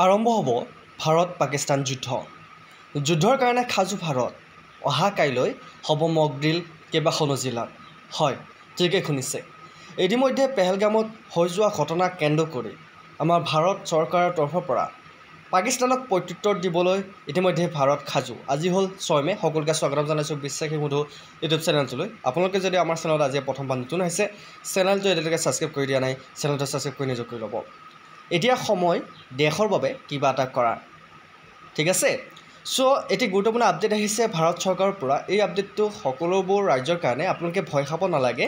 আৰম্ভ হ'ব ভাৰত পাকিস্তান যুদ্ধ। যুদ্ধৰ কাৰণে সাজু ভাৰত। অহা কাইলৈ হ'ব মক ড্ৰিল কেইবাখনো জিলাত। হয়, ঠিকেই শুনিছে। ইতিমধ্যে পেহেলগামত হৈ যোৱা ঘটনাক কেন্দ্ৰ কৰি আমাৰ ভাৰত চৰকাৰৰ তৰফৰ পৰা পাকিস্তানক প্ৰত্যুত্তৰ দিবলৈ ইতিমধ্যে ভাৰত সাজু। আজি হ'ল 6 মে'। সকলোকে স্বাগতম জনাইছোঁ বিশ্বাসী মধু ইউটিউব চেনেলটোলৈ। আপোনালোকে যদি আমাৰ চেনেলত আজি প্ৰথমবাৰ নতুন হৈছে, চেনেলটো এতিয়ালৈকে ছাবস্ক্ৰাইব কৰি দিয়া নাই, চেনেলটো ছাবস্ক্ৰাইব কৰি নিজক কৰি ল'ব। এতিয়া সময় দেশৰ বাবে কিবা এটা কৰাৰ, ঠিক আছে। চ' এটি গুৰুত্বপূৰ্ণ আপডেট আহিছে ভাৰত চৰকাৰৰ পৰা। এই আপডেটটো সকলোবোৰ ৰাজ্যৰ কাৰণে। আপোনালোকে ভয় খাব নালাগে।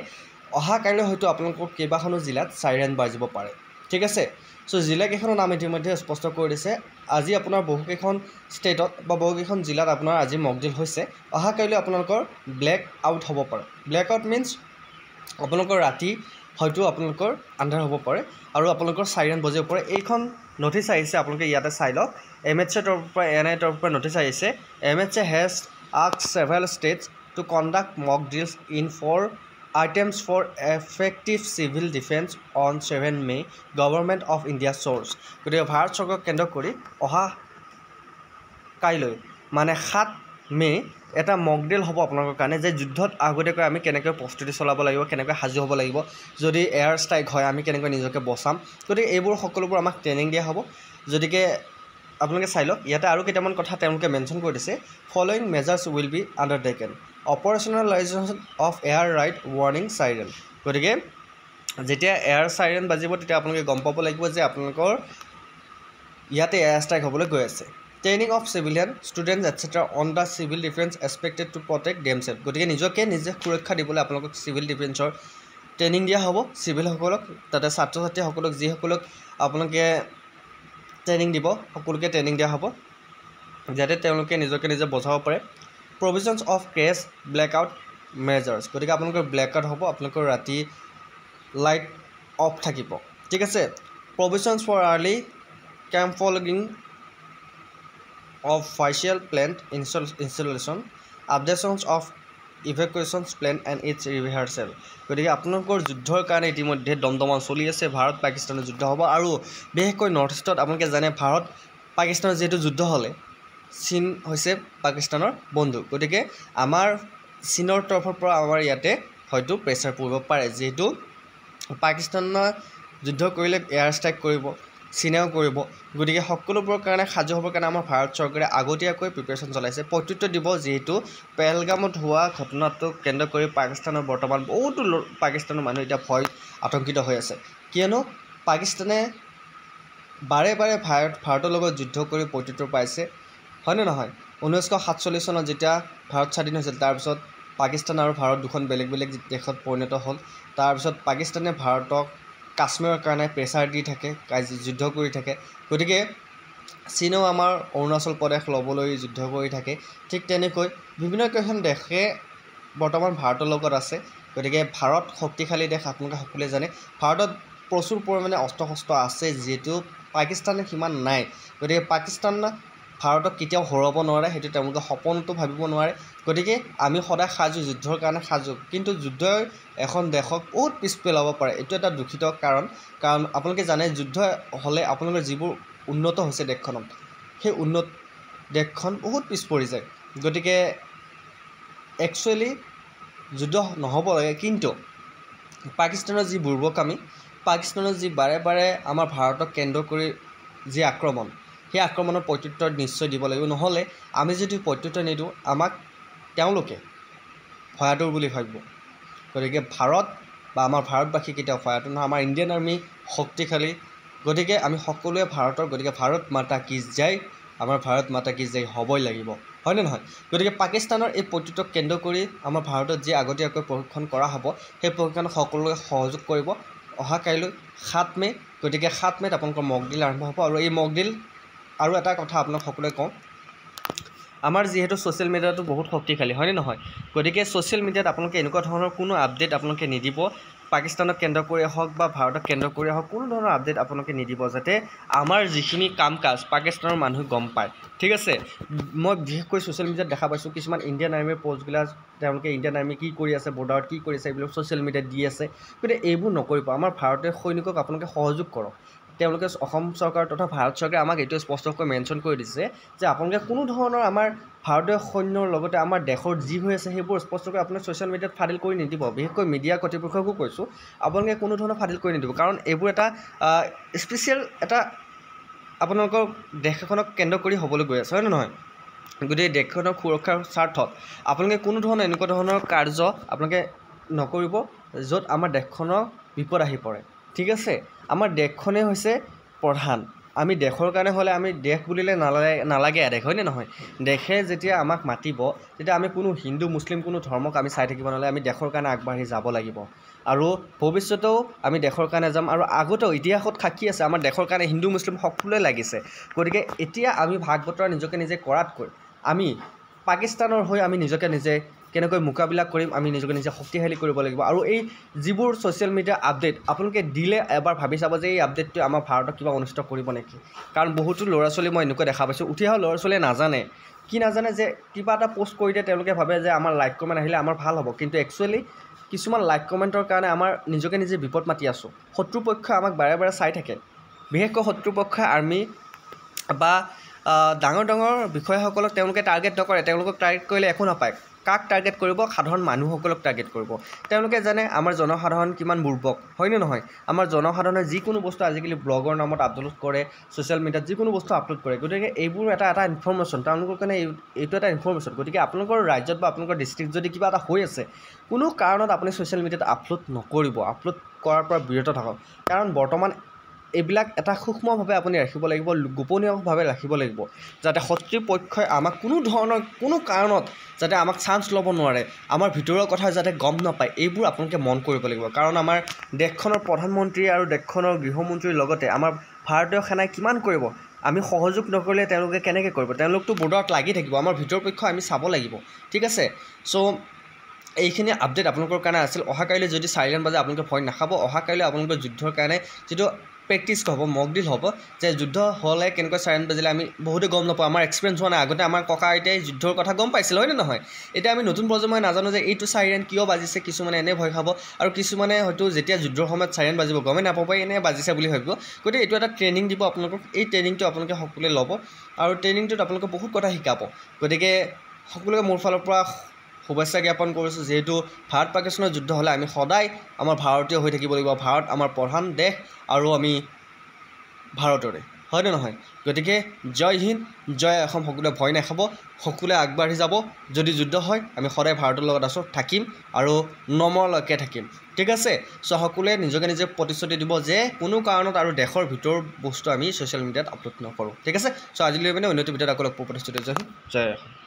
অহা কাইলৈ হয়তো আপোনালোকৰ কেইবাখনো জিলাত চাইৰেন বাজিব পাৰে, ঠিক আছে। চ' জিলাকেইখনৰ নাম ইতিমধ্যে স্পষ্ট কৰি দিছে। আজি আপোনাৰ বহুকেইখন ষ্টেটত বা বহুকেইখন জিলাত আপোনাৰ আজি মক ড্ৰিল হৈছে। অহা কাইলৈ আপোনালোকৰ ব্লেক আউট হ'ব পাৰে। ব্লেক আউট মিনছ আপোনালোকৰ ৰাতি হয়তো আপোনালোকৰ আন্ধাৰ হ'ব পাৰে আৰু আপোনালোকৰ চাইৰেন বজিব পাৰে। এইখন নটিচ আহিছে, আপোনালোকে ইয়াতে চাই লওক। MHA তৰফৰ পৰা NIA তৰফৰ পৰা নটিচ আহিছে। MHA has asked several states to conduct mock drills in 4 items for effective civil defense on 7 May, Government of India source। গতিকে ভাৰত চৰকাৰক কেন্দ্ৰ কৰি অহা কাইলৈ মানে 7 মে' এটা মক ড্ৰিল হ'ব আপোনালোকৰ কাৰণে, যে যুদ্ধত আগতীয়াকৈ আমি কেনেকৈ প্ৰস্তুতি চলাব লাগিব, কেনেকৈ সাজু হ'ব লাগিব, যদি এয়াৰ ষ্ট্ৰাইক হয় আমি কেনেকৈ নিজকে বচাম। গতিকে এইবোৰ সকলোবোৰ আমাক ট্ৰেইনিং দিয়া হ'ব। গতিকে আপোনালোকে চাই লওক। ইয়াতে আৰু কেইটামান কথা তেওঁলোকে মেনশ্যন কৰি দিছে। Following measures will be undertaken. Operationalisation of air raid warning siren. গতিকে যেতিয়া এয়াৰ চাইৰেন বাজিব তেতিয়া আপোনালোকে গম পাব লাগিব যে আপোনালোকৰ ইয়াতে এয়াৰ ষ্ট্ৰাইক হ'বলৈ গৈ আছে। Training of civilian students etcetera on the civil defence expected to protect themselves. গতিকে নিজকে নিজে সুৰক্ষা দিবলৈ আপোনালোকক চিভিল ডিফেন্সৰ ট্ৰেইনিং দিয়া হ'ব। চিভিলসকলক, তাতে ছাত্ৰ ছাত্ৰীসকলক, যিসকলক আপোনালোকে ট্ৰেইনিং দিব, সকলোকে ট্ৰেইনিং দিয়া হ'ব যাতে তেওঁলোকে নিজকে নিজে বচাব পাৰে। প্ৰভিজনছ অফ ক্ৰেছ ব্লেকআউট মেজাৰ্ছ। গতিকে আপোনালোকৰ ব্লেকআউট হ'ব, আপোনালোকৰ ৰাতি লাইট অফ থাকিব, ঠিক আছে। Provisions for early camouflaging of ফাইচিয়েল plant installation, updations of evacuations plan and its rehearsal. গতিকে আপোনালোকৰ যুদ্ধৰ কাৰণে ইতিমধ্যে দমদমা চলি আছে। ভাৰত পাকিস্তানৰ যুদ্ধ হ'ব আৰু বিশেষকৈ নৰ্থ ইষ্টত আপোনালোকে জানে ভাৰত পাকিস্তানৰ যিহেতু যুদ্ধ হ'লে চীন হৈছে পাকিস্তানৰ বন্ধু। গতিকে আমাৰ চীনৰ তৰফৰ পৰা আমাৰ ইয়াতে হয়তো প্ৰেছাৰ পৰিব পাৰে, যিহেতু পাকিস্তানৰ যুদ্ধ কৰিলে এয়াৰ ষ্ট্ৰাইক কৰিব, চীনেও কৰিব। গতিকে সকলোবোৰৰ কাৰণে সাজু হ'বৰ কাৰণে আমাৰ ভাৰত চৰকাৰে আগতীয়াকৈ প্ৰিপেৰেশ্যন চলাইছে, প্ৰত্যুত্তৰ দিব। যিহেতু পেহেলগামত হোৱা ঘটনাটোক কেন্দ্ৰ কৰি পাকিস্তানৰ বৰ্তমান বহুতো পাকিস্তানৰ মানুহ এতিয়া ভয় আতংকিত হৈ আছে, কিয়নো পাকিস্তানে বাৰে বাৰে ভাৰতৰ লগত যুদ্ধ কৰি প্ৰত্যুত্তৰ পাইছে, হয়নে নহয়। 1947 চনত যেতিয়া ভাৰত স্বাধীন হৈছিল, তাৰপিছত পাকিস্তান আৰু ভাৰত দুখন বেলেগ বেলেগ দেশত পৰিণত হ'ল। তাৰপিছত পাকিস্তানে ভাৰতক কাশ্মীৰৰ কাৰণে প্ৰেছাৰ দি থাকে, যুদ্ধ কৰি থাকে। গতিকে চীনেও আমাৰ অৰুণাচল প্ৰদেশ ল'বলৈ যুদ্ধ কৰি থাকে। ঠিক তেনেকৈ বিভিন্ন কেইখন দেশে বৰ্তমান ভাৰতৰ লগত আছে। গতিকে ভাৰত শক্তিশালী দেশ, আপোনালোকে সকলোৱে জানে। ভাৰতত প্ৰচুৰ পৰিমাণে অস্ত্ৰ শস্ত্ৰ আছে, যিহেতু পাকিস্তানে সিমান নাই। গতিকে পাকিস্তান ভাৰতক কেতিয়াও হৰাব নোৱাৰে, সেইটো তেওঁলোকে সপোনতো ভাবিব নোৱাৰে। গতিকে আমি সদায় সাজু, যুদ্ধৰ কাৰণে সাজু। কিন্তু যুদ্ধই এখন দেশক বহুত পিছ পেলাব পাৰে, এইটো এটা দূষিত কাৰণ আপোনালোকে জানে যুদ্ধ হ'লে আপোনালোকৰ যিবোৰ উন্নত হৈছে দেশখনত, সেই উন্নত দেশখন বহুত পিছ পৰি যায়। গতিকে একচুৱেলি যুদ্ধ নহ'ব লাগে, কিন্তু পাকিস্তানৰ যি বুৰ্বকামী, পাকিস্তানৰ যি বাৰে বাৰে আমাৰ ভাৰতক কেন্দ্ৰ কৰি যি আক্ৰমণ, সেই আক্ৰমণৰ প্ৰত্যুত্তৰ নিশ্চয় দিব লাগিব। নহ'লে আমি যদি প্ৰত্যুত্তৰ নিদিওঁ, আমাক তেওঁলোকে ভয়াতুৰ বুলি ভাবিব। গতিকে ভাৰত বা আমাৰ ভাৰতবাসী কেতিয়াও ভয়াতুৰ নহয়। আমাৰ ইণ্ডিয়ান আৰ্মি শক্তিশালী। গতিকে আমি সকলোৱে ভাৰতৰ, গতিকে ভাৰত মাতা কি জয়, আমাৰ ভাৰত মাতা কি জয় হ'বই লাগিব, হয়নে নহয়। গতিকে পাকিস্তানৰ এই প্ৰত্যুত্তৰক কেন্দ্ৰ কৰি আমাৰ ভাৰতত যি আগতীয়াকৈ প্ৰশিক্ষণ কৰা হ'ব, সেই প্ৰশিক্ষণত সকলোৱে সহযোগ কৰিব। অহা কাইলৈ 7 মে'। গতিকে 7 মে'ত আপোনালোকৰ মক ড্ৰিল আৰম্ভ হ'ব। আৰু এই মক ড্ৰিল, আৰু এটা কথা আপোনাক সকলোৱে কওঁ, আমাৰ যিহেতু ছ'চিয়েল মিডিয়াটো বহুত শক্তিশালী, হয়নে নহয়। গতিকে ছ'চিয়েল মিডিয়াত আপোনালোকে এনেকুৱা ধৰণৰ কোনো আপডেট আপোনালোকে নিদিব, পাকিস্তানক কেন্দ্ৰ কৰিয়ে হওক বা ভাৰতক কেন্দ্ৰ কৰিয়ে হওক, কোনো ধৰণৰ আপডেট আপোনালোকে নিদিব, যাতে আমাৰ যিখিনি কাম কাজ পাকিস্তানৰ মানুহে গম পায়, ঠিক আছে। মই বিশেষকৈ ছ'চিয়েল মিডিয়াত দেখা পাইছোঁ কিছুমান ইণ্ডিয়ান আৰ্মিৰ পষ্টবিলাক, তেওঁলোকে ইণ্ডিয়ান আৰ্মি কি কৰি আছে, বৰ্ডাৰত কি কৰি আছে, এইবিলাক ছ'চিয়েল মিডিয়াত দি আছে। গতিকে এইবোৰ নকৰিব। আমাৰ ভাৰতীয় সৈনিকক আপোনালোকে সহযোগ কৰক। তেওঁলোকে অসম চৰকাৰ তথা ভাৰত চৰকাৰে আমাক এইটো স্পষ্টকৈ মেনশ্যন কৰি দিছে যে আপোনালোকে কোনো ধৰণৰ আমাৰ ভাৰতীয় সৈন্যৰ লগতে আমাৰ দেশৰ যি হৈ আছে সেইবোৰ স্পষ্টকৈ আপোনালোকে ছ'চিয়েল মিডিয়াত ফাদিল কৰি নিদিব। বিশেষকৈ মিডিয়া কৰ্তৃপক্ষকো কৈছোঁ, আপোনালোকে কোনো ধৰণৰ ফাদিল কৰি নিদিব, কাৰণ এইবোৰ এটা স্পেচিয়েল এটা আপোনালোকৰ দেশ এখনক কেন্দ্ৰ কৰি হ'বলৈ গৈ আছে, হয় নে নহয়? গতিকে দেশখনৰ সুৰক্ষাৰ স্বাৰ্থত আপোনালোকে কোনো ধৰণৰ এনেকুৱা ধৰণৰ কাৰ্য আপোনালোকে নকৰিব য'ত আমাৰ দেশখনৰ বিপদ আহি পৰে। ঠিক আছে, আমাৰ দেশখনেই হৈছে প্ৰধান। আমি দেশৰ কাৰণে হ'লে আমি দেশ বুলিলে নালাগে আদেশ, হয়নে নহয়? দেশে যেতিয়া আমাক মাতিব তেতিয়া আমি কোনো হিন্দু মুছলিম কোনো ধৰ্মক আমি চাই থাকিব নালাগে, আমি দেশৰ কাৰণে আগবাঢ়ি যাব লাগিব। আৰু ভৱিষ্যতেও আমি দেশৰ কাৰণে যাম, আৰু আগতেও ইতিহাসত সাক্ষী আছে আমাৰ দেশৰ কাৰণে হিন্দু মুছলিম সকলোৱে লাগিছে। গতিকে এতিয়া আমি ভাগ বতৰা নিজকে নিজে কৰাতকৈ আমি পাকিস্তানৰ হৈ আমি নিজকে নিজে কেনেকৈ মোকাবিলা কৰিম, আমি নিজকে নিজে শক্তিশালী কৰিব লাগিব। আৰু এই যিবোৰ ছ'চিয়েল মিডিয়া আপডেট আপোনালোকে দিলে এবাৰ ভাবি চাব যে এই আপডেটটোৱে আমাৰ ভাৰতক কিবা অনিষ্ট কৰিব নেকি। কাৰণ বহুতো ল'ৰা ছোৱালী মই এনেকুৱা দেখা পাইছোঁ, উঠি অহা ল'ৰা ছোৱালীয়ে নাজানে যে কিবা এটা পষ্ট কৰি দিয়ে তেওঁলোকে ভাবে যে আমাৰ লাইক কমেণ্ট আহিলে আমাৰ ভাল হ'ব, কিন্তু একচুৱেলি কিছুমান লাইক কমেণ্টৰ কাৰণে আমাৰ নিজকে নিজে বিপদ মাতি আছোঁ। শত্ৰুপক্ষই আমাক বাৰে বাৰে চাই থাকে, বিশেষকৈ শত্ৰুপক্ষই আৰ্মি বা ডাঙৰ ডাঙৰ বিষয়াসকলক তেওঁলোকে টাৰ্গেট নকৰে। তেওঁলোকক টাৰ্গেট কৰিলে একো নাপায়। কাক টাৰ্গেট কৰিব? সাধাৰণ মানুহসকলক টাৰ্গেট কৰিব। তেওঁলোকে জানে আমাৰ জনসাধাৰণ কিমান বুৰ্বক, হয়নে নহয়? আমাৰ জনসাধাৰণে যিকোনো বস্তু আজিকালি ব্লগৰ নামত আপলোড কৰে, ছ'চিয়েল মিডিয়াত যিকোনো বস্তু আপলোড কৰে। গতিকে এইবোৰ এটা ইনফৰ্মেশ্যন, তেওঁলোকৰ কাৰণে এইটো এটা ইনফৰ্মেশ্যন। গতিকে আপোনালোকৰ ৰাজ্যত বা আপোনালোকৰ ডিষ্ট্ৰিক্ট যদি কিবা এটা হৈ আছে, কোনো কাৰণত আপুনি ছ'চিয়েল মিডিয়াত আপলোড নকৰিব, আপলোড কৰাৰ পৰা বিৰত থাকক। কাৰণ বৰ্তমান এইবিলাক এটা সূক্ষ্মভাৱে আপুনি ৰাখিব লাগিব, গোপনীয়ভাৱে ৰাখিব লাগিব, যাতে শত্ৰুপক্ষই আমাক কোনো কাৰণত যাতে আমাক চান্স ল'ব নোৱাৰে, আমাৰ ভিতৰুৱা কথা যাতে গম নাপায়, এইবোৰ আপোনালোকে মন কৰিব লাগিব। কাৰণ আমাৰ দেশখনৰ প্ৰধানমন্ত্ৰী আৰু দেশখনৰ গৃহমন্ত্ৰীৰ লগতে আমাৰ ভাৰতীয় সেনাই কিমান কৰিব, আমি সহযোগ নকৰিলে তেওঁলোকে কেনেকৈ কৰিব? তেওঁলোকতো বৰ্ডাৰত লাগি থাকিব, আমাৰ ভিতৰ পক্ষ আমি চাব লাগিব। ঠিক আছে, চ' এইখিনি আপডেট আপোনালোকৰ কাৰণে আছিল। অহাকাইলৈ যদি চাইলেণ্ট বাজে আপোনালোকে ভয় নাখাব। অহাকাইলৈ আপোনালোকৰ যুদ্ধৰ কাৰণে যিটো প্ৰেক্টিছ হ'ব, মক ড্ৰিল হ'ব, যে যুদ্ধ হ'লে কেনেকৈ চাইলেণ্ট বাজিলে আমি বহুতে গম নাপাওঁ, আমাৰ এক্সপিৰিয়েঞ্চ হোৱা নাই। আগতে আমাৰ ককা আইতাই যুদ্ধৰ কথা গম পাইছিল, হয়নে নহয়? এতিয়া আমি নতুন প্ৰজন্মই নাজানো যে এইটো চাইৰেন কিয় বাজিছে। কিছুমানে এনে ভয় খাব, আৰু কিছুমানে হয়তো যেতিয়া যুদ্ধৰ সময়ত চাইৰেন বাজিব গমেই নাপাব, এনেই বাজিছে বুলি ভাবিব। গতিকে এইটো এটা ট্ৰেইনিং দিব আপোনালোকক। এই ট্ৰেইনিংটো আপোনালোকে সকলোৱে ল'ব, আৰু ট্ৰেইনিংটোত আপোনালোকে বহুত কথা শিকাব। গতিকে সকলোকে মোৰ ফালৰ পৰা শুভেচ্ছা জ্ঞাপন কৰিছোঁ। যিহেতু ভাৰত পাকিস্তানৰ যুদ্ধ হ'লে আমি সদায় আমাৰ ভাৰতীয় হৈ থাকিব লাগিব। ভাৰত আমাৰ প্ৰধান দেশ আৰু আমি ভাৰতৰে, হয়নে নহয়? গতিকে জয় হিন্দ, জয় অসম। সকলোৱে ভয় নাখাব, সকলোৱে আগবাঢ়ি যাব। যদি যুদ্ধ হয় আমি সদায় ভাৰতৰ লগত থাকিম আৰু নমৰলৈকে থাকিম। ঠিক আছে, চ' সকলোৱে নিজকে নিজে প্ৰতিশ্ৰুতি দিব যে কোনো কাৰণত আৰু দেশৰ ভিতৰৰ বস্তু আমি ছ'চিয়েল মিডিয়াত আপলোড নকৰোঁ। ঠিক আছে, চ' আজিলৈ মানে উন্নতি ভিতৰত আকৌ লগ পোৱাৰ প্ৰতিশ্ৰুতি। জয় হিন্দ, জয় অসম।